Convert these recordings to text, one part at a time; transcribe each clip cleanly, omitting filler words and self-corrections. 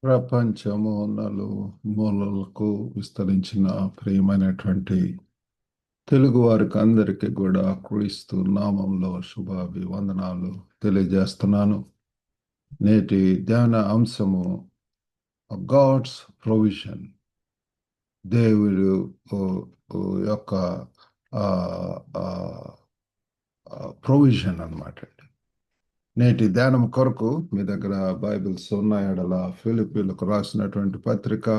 ప్రపంచము మూలలకు విస్తరించిన ప్రియమైనటువంటి తెలుగు వారికి అందరికీ కూడా క్రీస్తు నామంలో శుభాభివందనాలు తెలియజేస్తున్నాను. నేటి ధ్యాన అంశము గాడ్స్ ప్రొవిజన్, దేవుడు ఓ, యొక్క ప్రొవిజన్ అన్నమాట. నేటి ధ్యానం కొరకు మీ దగ్గర బైబిల్స్ ఉన్న ఎడల ఫిలిప్పీలకు రాసినటువంటి పత్రిక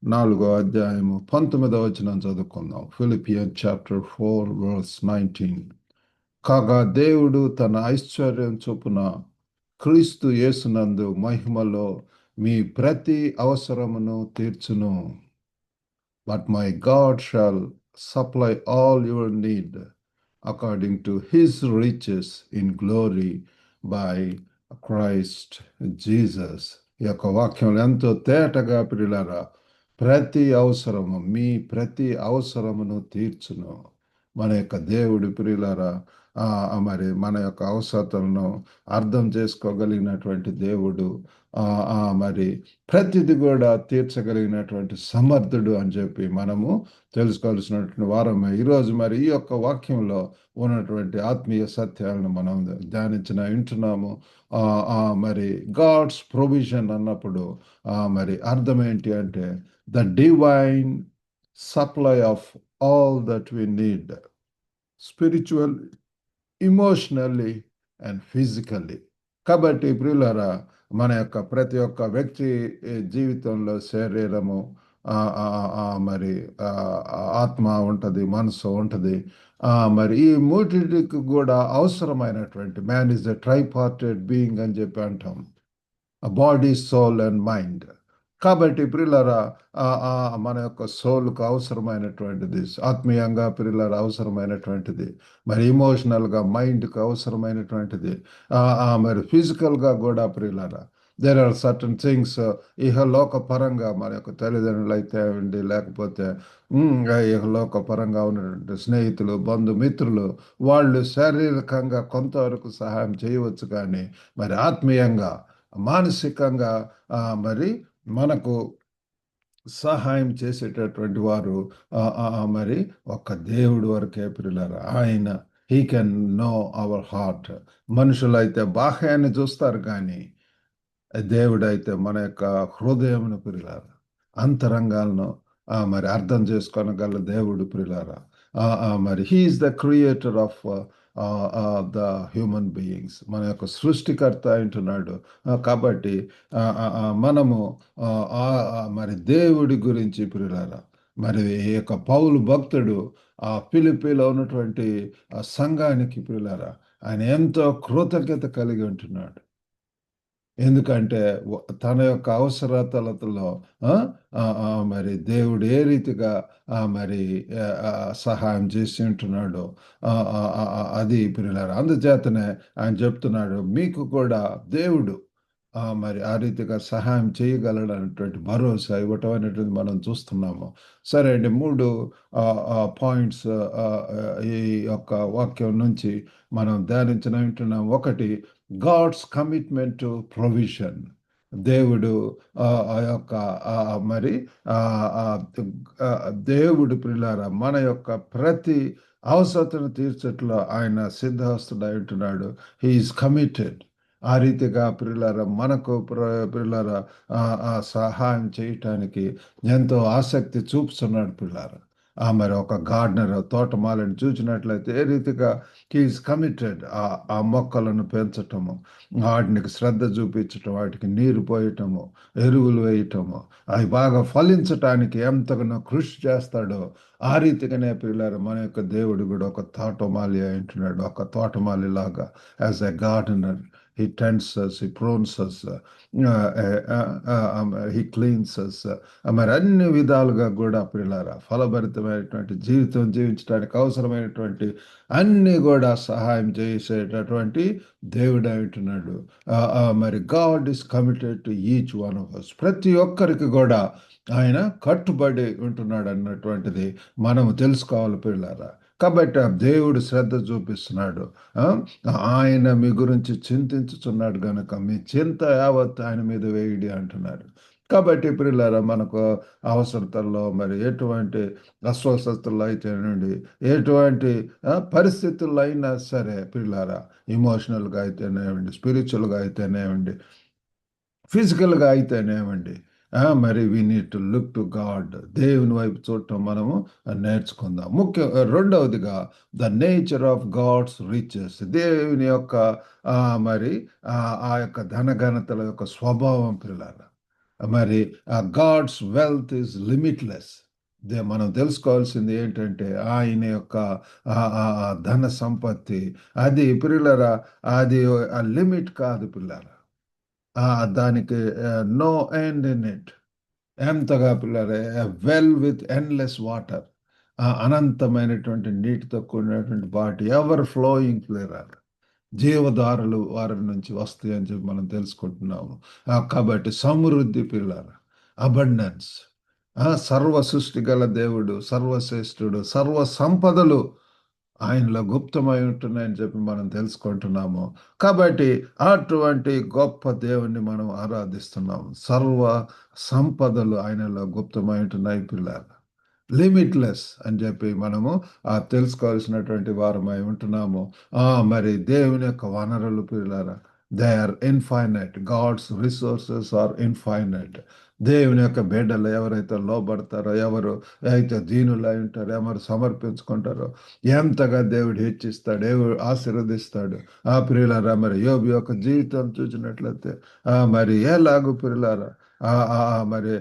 4వ అధ్యాయము 19వ వచనం చదువుకుందాం. Philippian chapter 4 verse 19. కాగా దేవుడు తన ఐశ్వర్యం చొప్పున క్రీస్తు యేసునందు మహిమలో మీ ప్రతి అవసరమును తీర్చును. But my God shall supply all your need according to his riches in glory by Christ Jesus. ఈ యొక్క వాక్యం ఎంతో తేటగా ప్రియులారా, ప్రతి అవసరమును తీర్చును. మన యొక్క దేవుడి ప్రియులారా, మరి మన యొక్క అవసరతలను అర్థం చేసుకోగలిగినటువంటి దేవుడు, మరి ప్రతిది కూడా తీర్చగలిగినటువంటి సమర్థుడు అని చెప్పి మనము తెలుసుకోవాల్సినటువంటి వారమే. ఈరోజు మరి ఈ యొక్క వాక్యంలో ఉన్నటువంటి ఆత్మీయ సత్యాలను మనం వింటున్నాము. మరి గాడ్స్ ప్రొవిజన్ అన్నప్పుడు మరి అర్థం ఏంటి అంటే the divine supply of all that we need, spiritual, emotionally and physically. కాబట్టి ప్రియులారా, మన యొక్క ప్రతి ఒక్క వ్యక్తి జీవితంలో శరీరము, మరి ఆత్మ ఉంటుంది, మనసు ఉంటుంది. మరి ఈ మూటికి కూడా అవసరమైనటువంటి man is a tripartite being అని చెప్పి అంటాం, బాడీ, సోల్ అండ్ మైండ్. కాబట్టి ప్రియులారా, మన యొక్క సోల్కు అవసరమైనటువంటిది, ఆత్మీయంగా ప్రియులారా అవసరమైనటువంటిది, మరి ఇమోషనల్గా మైండ్కి అవసరమైనటువంటిది, మరి ఫిజికల్గా కూడా ప్రియులారా. దేర్ ఆర్ సర్టన్ థింగ్స్ ఇహలోక పరంగా మన యొక్క తల్లిదండ్రులు అయితే ఉండి, లేకపోతే ఇహలోక పరంగా ఉన్నటువంటి స్నేహితులు, బంధుమిత్రులు, వాళ్ళు శారీరకంగా కొంతవరకు సహాయం చేయవచ్చు. కానీ మరి ఆత్మీయంగా, మానసికంగా మరి మనకు సహాయం చేసేటటువంటి వారు మరి ఒక్క దేవుడి వరకే ప్రియులారా. ఆయన he can know our heart. మనుషులైతే బాహ్యాన్ని చూస్తారు, కానీ దేవుడైతే మన యొక్క హృదయమును ప్రియులారా, అంతరంగాలను మరి అర్థం చేసుకోనగల దేవుడు ప్రియులారా. మరి he's the creator of the human beings, మన యొక్క సృష్టికర్త అంటున్నాడు. కాబట్టి మనము మరి దేవుడి గురించి ప్రియులారా, మరి ఈ యొక్క పౌలు భక్తుడు ఆ ఫిలిప్పీలో ఉన్నటువంటి సంఘానికి ప్రియులారా, ఆయన ఎంతో కృతజ్ఞత కలిగి ఉంటున్నాడు. ఎందుకంటే తన యొక్క అవసరతలతో మరి దేవుడు ఏ రీతిగా మరి సహాయం చేసి ఉంటున్నాడో అది ప్రియులారా. అందుచేతనే ఆయన చెప్తున్నాడు, మీకు కూడా దేవుడు మరి ఆ రీతిగా సహాయం చేయగలడు అనేటువంటి భరోసా ఇవ్వటం అనేటువంటి మనం చూస్తున్నాము. సరే అండి, 3 పాయింట్స్ ఈ యొక్క వాక్యం నుంచి మనం ధ్యానించిన వింటున్నాం. ఒకటి, గాడ్స్ కమిట్మెంట్ టు ప్రొవిజన్. దేవుడు ఆ యొక్క మరి దేవుడు ప్రియులారా మన యొక్క ప్రతి అవసరతను తీర్చట్లో ఆయన సిద్ధహస్తుడై ఉంటున్నాడు. He's committed. ఆ రీతిగా ప్రియులారా మనకు ప్రియులారా సహాయం చేయటానికి ఎంతో ఆసక్తి చూపుతున్నాడు ప్రియులారా. మరి ఒక గార్డెనర్, తోటమాలిని చూసినట్లయితే ఏ రీతిగా హీఈస్ కమిటెడ్ ఆ మొక్కలను పెంచటము, వాటికి శ్రద్ధ చూపించటం, వాటికి నీరు పోయటము, ఎరువులు వేయటము, అవి బాగా ఫలించటానికి ఎంతగానో కృషి చేస్తాడో ఆ రీతిగానే ప్రియులారా మన యొక్క దేవుడు కూడా ఒక తోటమాలి అంటున్నాడు. ఒక తోటమాలి లాగా as a gardener he tends us, he prunes us, he cleans us. మరి అన్ని విధాలుగా కూడా ప్రియులారా ఫలభరితమైనటువంటి జీవితం జీవించడానికి అవసరమైనటువంటి అన్ని కూడా సహాయం చేసేటటువంటి దేవుడు అంటున్నాడు. మరి God is committed to each one of us. ప్రతి ఒక్కరికి కూడా ఆయన కట్టుబడి ఉంటున్నాడు అన్నటువంటిది మనము తెలుసుకోవాలి ప్రియులారా. కాబట్టి ఆ దేవుడు శ్రద్ధ చూపిస్తున్నాడు. ఆయన మీ గురించి చింతించుచున్నాడు గనుక మీ చింత యావత్ ఆయన మీద వేయడి అంటున్నాడు. కాబట్టి ప్రియులారా మనకు అవసరతల్లో మరి ఎటువంటి అస్వస్థతల్లో అయితేనండి, ఎటువంటి పరిస్థితుల్లో అయినా సరే ప్రియులారా, ఇమోషనల్గా అయితేనేవ్వండి, స్పిరిచువల్గా అయితేనేవ్వండి, ఫిజికల్గా అయితేనేవ్వండి, మరి we need to look to God. దేవుని వైపు చూడటం మనము నేర్చుకుందాం. రెండవదిగా the nature of God's riches, దేవుని యొక్క ఆ, మరి ఆ యొక్క ధనఘనతల యొక్క స్వభావం పిల్లారా. మరి గాడ్స్ వెల్త్ ఈజ్ లిమిట్లెస్. మనం తెలుసుకోవాల్సింది ఏంటంటే ఆయన యొక్క ఆ ధన సంపత్తి, అది పిల్లరా, అది ఆ లిమిట్ కాదు పిల్లరా. ఆ! దానికి నో ఎండ్ ఇన్ ఇట్. ఎంతగా పిల్లరే, వెల్ విత్ ఎండ్‌లెస్ వాటర్. అనంతమైనటువంటి నీటితో కూడినటువంటి బాటి ఎవర్ ఫ్లోయింగ్ పిల్లరా. జీవధారలు వారి నుంచి వస్తాయని చెప్పి మనం తెలుసుకుంటున్నాము. కాబట్టి సమృద్ధి పిల్లరా, అబండెన్స్. సర్వ సృష్టి గల దేవుడు, సర్వశ్రేష్ఠుడు, సర్వ సంపదలు ఆయనలో గుప్తమై ఉంటున్నాయని చెప్పి మనం తెలుసుకుంటున్నాము. కాబట్టి అటువంటి గొప్ప దేవుణ్ణి మనం ఆరాధిస్తున్నాము. సర్వ సంపదలు ఆయనలో గుప్తమై ఉంటున్నాయి పిల్లలు. లిమిట్లెస్ అని చెప్పి మనము తెలుసుకోవాల్సినటువంటి వారమై ఉంటున్నాము. మరి దేవుని యొక్క వనరులు పిల్లరా, they are infinite. God's resources are infinite. దేవుని యొక్క బిడ్డలు ఎవరైతే లోబడతారో, ఎవరు అయితే దీనులై ఉంటారో, ఎవరు సమర్పించుకుంటారో, ఎంతగా దేవుడు హెచ్చిస్తాడు, దేవుడు ఆశీర్వదిస్తాడు. ప్రియులారా, మరి యోబు యొక్క జీవితం చూసినట్లయితే మరి ఎలాగూ ప్రియులారా, మరి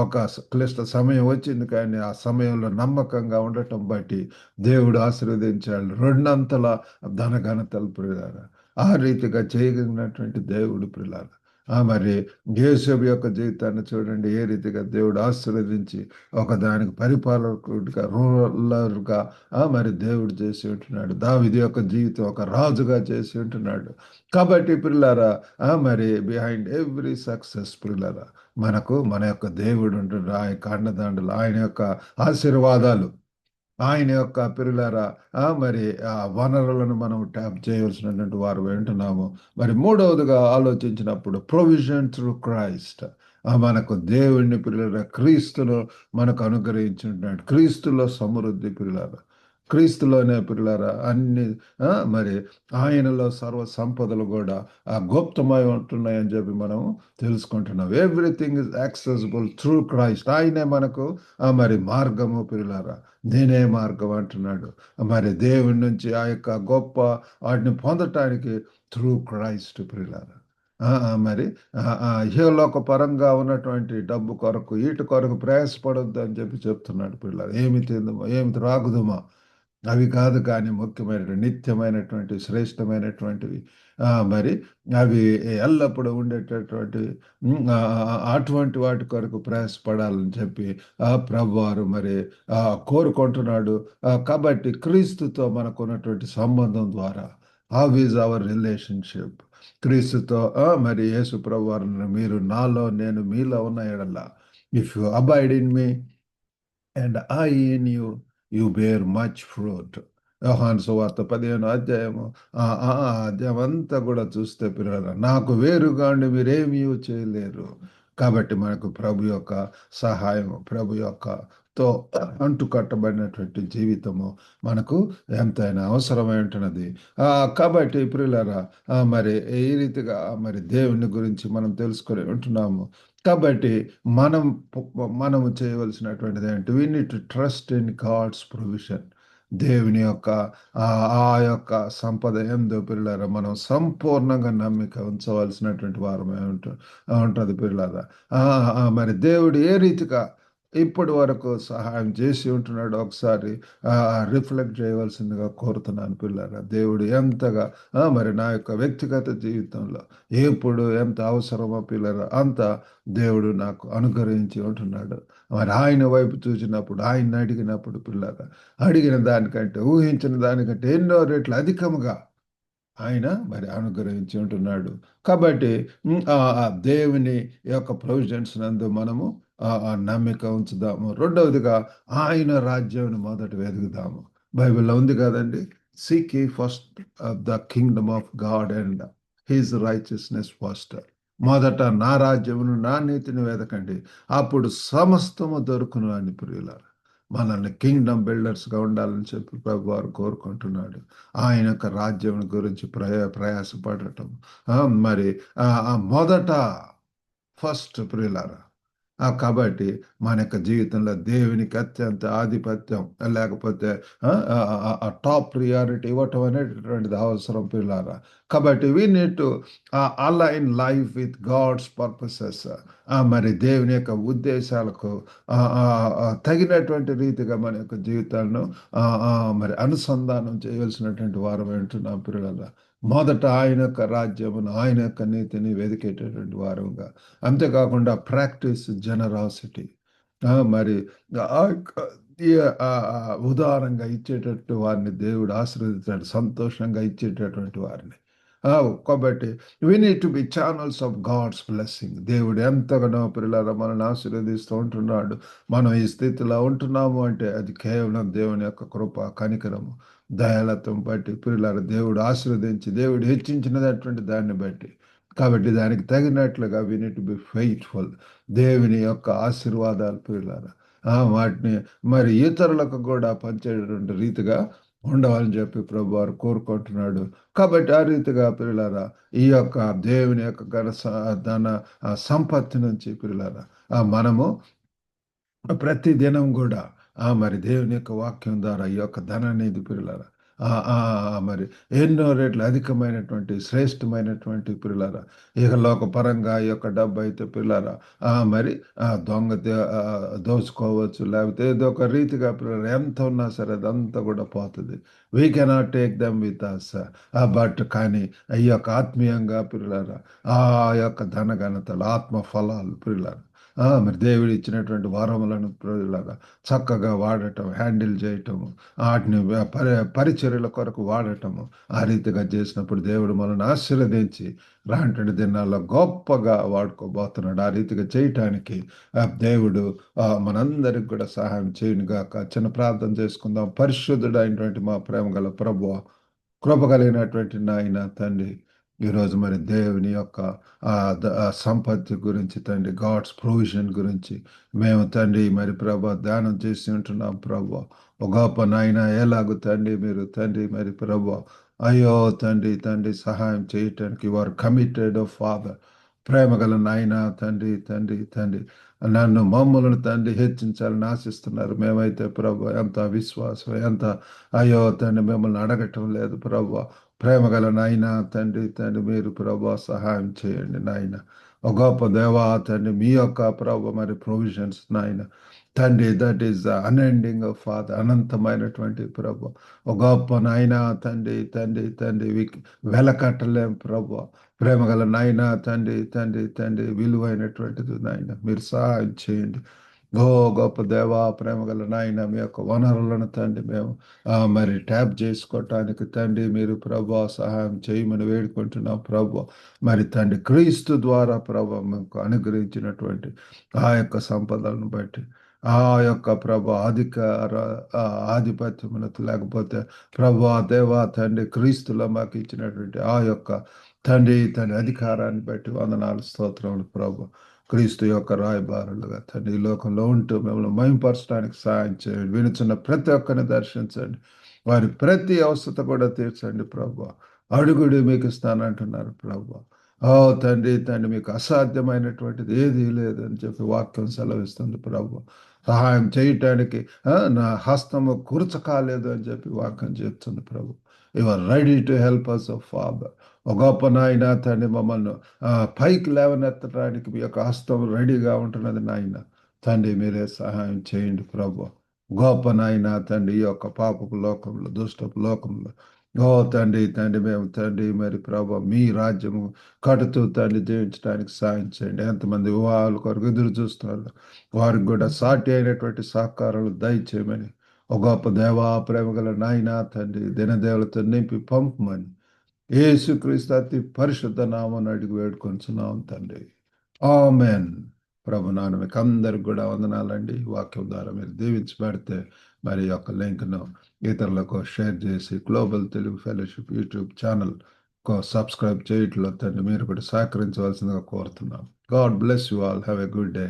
ఒక క్లిష్ట సమయం వచ్చింది, కానీ ఆ సమయంలో నమ్మకంగా ఉండటం బట్టి దేవుడు ఆశీర్వదించాడు. రెండంతల ధనఘనతలు ప్రియులారా, ఆ రీతిగా చేయగలిగినటువంటి దేవుడు ప్రియులారా. మరి యేసేపు యొక్క జీవితాన్ని చూడండి, ఏ రీతిగా దేవుడు ఆశీర్వదించి ఒకదానికి పరిపాలకుడిగా, రూలర్గా మరి దేవుడు చేసి ఉంటున్నాడు. దావీదు యొక్క జీవితం ఒక రాజుగా చేసి ఉంటున్నాడు. కాబట్టి ప్రియులారా, మరి బిహైండ్ ఎవ్రీ సక్సెస్ ప్రియులారా, మనకు మన యొక్క దేవుడు ఉంటున్నాడు. ఆయన అండదండలు, ఆయన యొక్క ఆశీర్వాదాలు, ఆయన యొక్క పిల్లలారా, మరి ఆ వనరులను మనం ట్యాప్ చేయవలసినటువంటి వారు వింటున్నాము. మరి మూడవదిగా ఆలోచించినప్పుడు ప్రొవిజన్ త్రూ క్రైస్ట్. మనకు దేవుడిని పిల్లల క్రీస్తులో మనకు అనుగ్రహించుంటున్నాడు. క్రీస్తులో సమృద్ధి పిల్లల, క్రీస్తులోనే పిల్లరా అన్ని మరి ఆయనలో సర్వ సంపదలు కూడా గుప్తమై ఉంటున్నాయని చెప్పి మనం తెలుసుకుంటున్నాం. Everything is accessible through Christ. ఆయనే మనకు మరి మార్గము పిల్లరా, నేనే మార్గం అంటున్నాడు. మరి దేవుడి నుంచి ఆ యొక్క గొప్ప వాటిని పొందటానికి త్రూ క్రైస్ట్ ప్రియులారా. మరి ఇహలోక పరంగా ఉన్నటువంటి డబ్బు కొరకు, వీటి కొరకు ప్రయాసపడొద్దు అని చెప్పి చెప్తున్నాడు పిల్లలు. ఏమి తిందుమో, ఏమి త్రాగుదుమా, అవి కాదు, కానీ ముఖ్యమైనటువంటి నిత్యమైనటువంటి శ్రేష్టమైనటువంటివి, మరి అవి ఎల్లప్పుడూ ఉండేటటువంటివి. అటువంటి వాటి కొరకు ప్రయాసపడాలని చెప్పి ప్రభువారు మరి కోరుకుంటున్నాడు. కాబట్టి క్రీస్తుతో మనకు ఉన్నటువంటి సంబంధం ద్వారా, హౌ ఈజ్ అవర్ రిలేషన్షిప్ క్రీస్తుతో, మరి యేసు ప్రభువారు, మీరు నాలో నేను మీలో ఉన్న ఎడల, if you abide in me and I in you, you bear much fruit. యోహాను సువార్త 15వ అధ్యాయము. ఆ అధ్యాయం అంతా కూడా చూస్తే పిల్లలు, నాకు వేరుగా ఉండి మీరేమీ చేయలేరు. కాబట్టి మనకు ప్రభు యొక్క సహాయం, ప్రభు యొక్క తో అంటుకట్టబడినటువంటి జీవితము మనకు ఎంతైనా అవసరమై ఉంటున్నది. కాబట్టి ప్రియులారా, మరి ఈ రీతిగా మరి దేవుని గురించి మనం తెలుసుకొని ఉంటున్నాము. కాబట్టి మనం మనము చేయవలసినటువంటిది ఏంటి? We need to trust in God's provision. దేవుని యొక్క ఆ యొక్క సంపద ఎందు పిల్లలారా మనం సంపూర్ణంగా నమ్మిక ఉంచవలసినటువంటి వారమే ఉంటుంది పిల్లలారా. మరి దేవుడు ఏ రీతిగా ఇప్పటి వరకు సహాయం చేసి ఉంటున్నాడు ఒకసారి రిఫ్లెక్ట్ చేయవలసిందిగా కోరుతున్నాను పిల్లరా. దేవుడు ఎంతగా మరి నా యొక్క వ్యక్తిగత జీవితంలో ఎప్పుడు ఎంత అవసరమో పిల్లరా అంత దేవుడు నాకు అనుగ్రహించి ఉంటున్నాడు. మరి ఆయన వైపు చూసినప్పుడు, ఆయన్ని అడిగినప్పుడు పిల్లరా, అడిగిన దానికంటే, ఊహించిన దానికంటే ఎన్నో రెట్లు అధికముగా ఆయన మరి అనుగ్రహించి ఉంటున్నాడు. కాబట్టి దేవుని యొక్క ప్రొవిజన్స్ నందు మనము నమ్మిక ఉంచుదాము. రెండవదిగా ఆయన రాజ్యాన్ని మొదట వెతుకుదాము. బైబిల్లో ఉంది కదండి, seek ye first the Kingdom of God and his righteousness first. మొదట నా రాజ్యమును నా నీతిని వెతకండి, అప్పుడు సమస్తము దొరుకును అని ప్రియులారా. మనల్ని కింగ్డమ్ బిల్డర్స్గా ఉండాలని చెప్పి ప్రభు వారు కోరుకుంటున్నాడు. ఆయన యొక్క రాజ్యం గురించి ప్రయాసపడటం. ఆ, మరి మొదట ఫస్ట్ ప్రియులారా. కాబట్టి మన యొక్క జీవితంలో దేవునికి అత్యంత ఆధిపత్యం, లేకపోతే టాప్ ప్రియారిటీ ఇవ్వటం అనేటటువంటిది అవసరం పిల్లారా. కాబట్టి we need to align life with God's purposes. మరి దేవుని యొక్క ఉద్దేశాలకు తగినటువంటి రీతిగా మన యొక్క జీవితాలను ఆ, ఆ, మరి అనుసంధానం చేయవలసినటువంటి వారం వింటున్నాం పిల్లల. మొదట ఆయన యొక్క రాజ్యమును, ఆయన యొక్క నీతిని వెదికేటటువంటి వారంగా. అంతేకాకుండా ప్రాక్టీస్ జనరాసిటీ. మరి ఆ యొక్క- ఈ ఉదారంగా ఇచ్చేటట్టు వారిని దేవుడు ఆశీర్వదించాడు, సంతోషంగా ఇచ్చేటటువంటి వారిని. ఆ, కాబట్టి we need to be channels of God's blessing. దేవుడు ఎంతగానో పిల్లల మనల్ని ఆశీర్వదిస్తూ ఉంటున్నాడు. మనం ఈ స్థితిలో ఉంటున్నాము అంటే అది కేవలం దేవుని యొక్క కృప, కనికరము, దయాలత్వం బట్టి పిల్లల దేవుడు ఆశీర్వదించి, దేవుడు హెచ్చించినటువంటి దాన్ని బట్టి. కాబట్టి దానికి తగినట్లుగా we need to be faithful. దేవుని యొక్క ఆశీర్వాదాలు పిల్లల వాటిని మరి ఇతరులకు కూడా పంచేటటువంటి రీతిగా ఉండవాలని చెప్పి ప్రభు వారు కోరుకుంటున్నాడు. కాబట్టి ఆ రీతిగా పిల్లలారా, ఈ యొక్క దేవుని యొక్క ధన సంపత్తి నుంచి పిల్లలారా మనము ప్రతి దినం కూడా మరి దేవుని యొక్క వాక్యం ద్వారా ఈ యొక్క ధనాన్ని పిల్లలారా మరి ఎన్నో రెట్లు అధికమైనటువంటి శ్రేష్టమైనటువంటి పిల్లలారా, ఇక లోక పరంగా ఈ యొక్క డబ్బు అయితే పిల్లలారా మరి దొంగ దోచుకోవచ్చు, లేకపోతే ఏదో ఒక రీతిగా పిల్లలు ఎంత ఉన్నా సరే అదంతా కూడా పోతుంది. We cannot take them with us. But కానీ ఈ యొక్క ఆత్మీయంగా పిల్లలారా ఆ యొక్క ధన ఘనతలు, ఆత్మ ఫలాలు పిల్లలారా మరి దేవుడు ఇచ్చినటువంటి వరములను లాగా చక్కగా వాడటం, హ్యాండిల్ చేయటము, వాటిని పరిచర్యల కొరకు వాడటము, ఆ రీతిగా చేసినప్పుడు దేవుడు మనల్ని ఆశీర్వదించి రాంటి దినాల్లో గొప్పగా వాడుకోబోతున్నాడు. ఆ రీతిగా చేయటానికి దేవుడు మనందరికి కూడా సహాయం చేయనుగాక. చిన్న ప్రార్థన చేసుకుందాం. పరిశుద్ధుడు అయినటువంటి మా ప్రేమ గల ప్రభువా, కృప కలిగినటువంటి నాయన తండ్రి, ఈరోజు మరి దేవుని యొక్క సంపత్తి గురించి తండ్రి, గాడ్స్ ప్రొవిజన్ గురించి మేము తండ్రి మరి ప్రభా ధ్యానం చేసి ఉంటున్నాం ప్రభా. ఒక గొప్ప నాయన ఎలాగూ తండ్రి మీరు తండ్రి మరి ప్రభా అయ్యో తండ్రి తండ్రి సహాయం చేయటానికి వారు కమిటెడ్ ఫాదర్. ప్రేమ గల నాయన తండ్రి తండ్రి తండ్రి నన్ను మమ్మల్ని తండ్రి హెచ్చించాలని ఆశిస్తున్నారు. మేమైతే ప్రభు ఎంత విశ్వాసం, ఎంత అయ్యో తండ్రి మిమ్మల్ని అడగటం లేదు ప్రభు. ప్రేమ గల నాయన తండ్రి తండ్రి మీరు ప్రభు సహాయం చేయండి నాయన. ఒక గొప్ప దేవా తండ్రి మీ యొక్క ప్రభు మరి ప్రొవిజన్స్ నాయన తండ్రి, దట్ ఈస్ అన్ఎండింగ్ ఫాదర్, అనంతమైనటువంటి ప్రభు. ఒక గొప్ప నాయన తండ్రి తండ్రి తండ్రి వెలకట్టలేం ప్రభు. ప్రేమగల నాయన తండ్రి తండ్రి తండ్రి విలువైనటువంటిది నాయన మీరు సహాయం చేయండి. ఓ గొప్ప దేవా, ప్రేమగల నాయన మీ యొక్క వనరులను తండ్రి మేము మరి ట్యాప్ చేసుకోవటానికి తండ్రి మీరు ప్రభా సహాయం చేయమని వేడుకుంటున్నాం ప్రభు. మరి తండ్రి క్రీస్తు ద్వారా ప్రభు మీకు అనుగ్రహించినటువంటి ఆ యొక్క సంపదలను బట్టి ఆ యొక్క ప్రభు అధికార ఆధిపత్యమునకు, లేకపోతే ప్రభు దేవా తండ్రి క్రీస్తులో మాకు ఇచ్చినటువంటి ఆ యొక్క తండ్రి తండ్రి అధికారాన్ని బట్టి వందనాలు స్తోత్రములు ప్రభు. క్రీస్తు యొక్క రాయబారులుగా తండ్రి ఈ లోకంలో ఉంటూ మిమ్మల్ని మహింపరచడానికి సహాయం చేయండి. వినుచున్న ప్రతి ఒక్కరిని దర్శించండి, వారి ప్రతి అవసరత కూడా తీర్చండి ప్రభు. అడుగుడు మీకు ఇస్తానంటున్నారు ప్రభు. ఓ తండ్రి తండ్రి మీకు అసాధ్యమైనటువంటిది ఏదీ లేదని చెప్పి వాక్యం సెలవిస్తుంది ప్రభు. సహాయం చేయటానికి నా హస్తము కురచ కాలేదు అని చెప్పి వాక్యం చెప్తుంది ప్రభు. You are ready to help us father. ఒక గొప్ప నాయన తండ్రి మమ్మల్ని పైకి లేవనెత్తడానికి మీ యొక్క హస్తం రెడీగా ఉంటున్నది నాయన. తండ్రి మీరే సహాయం చేయండి ప్రభు. గొప్ప నాయన తండ్రి ఈ యొక్క పాపపు లోకంలో, దుష్టపు లోకంలో ఓ తండ్రి తండ్రి మేము తండ్రి మరి ప్రభు మీ రాజ్యము కడుతూ తండ్రి జీవించడానికి సాయం చేయండి. ఎంతమంది వివాహాల కొరకు ఎదురు చూస్తున్నారు, వారికి కూడా సాటి అయినటువంటి సహకారాలు దయచేయమని ఒక గొప్ప దేవా, ప్రేమ గల నాయన తండ్రి దినదేవులతో నింపి పంపమని యేసుక్రీస్తు అతి పరిశుద్ధ నామని అడిగి వేడుకొంచున్నాం తండ్రి. ఆమెన్. ప్రభు నాన్న మీకు అందరికి కూడా వందనాలండి. వాక్యం ద్వారా మీరు దీవించబడితే మరి యొక్క లింక్ను ఇతరులకు షేర్ చేసి global Telugu fellowship YouTube channel subscribe చేయట్లేదు తండ్రి, మీరు కూడా సహకరించవలసిందిగా కోరుతున్నాం. God bless you all. Have a good day.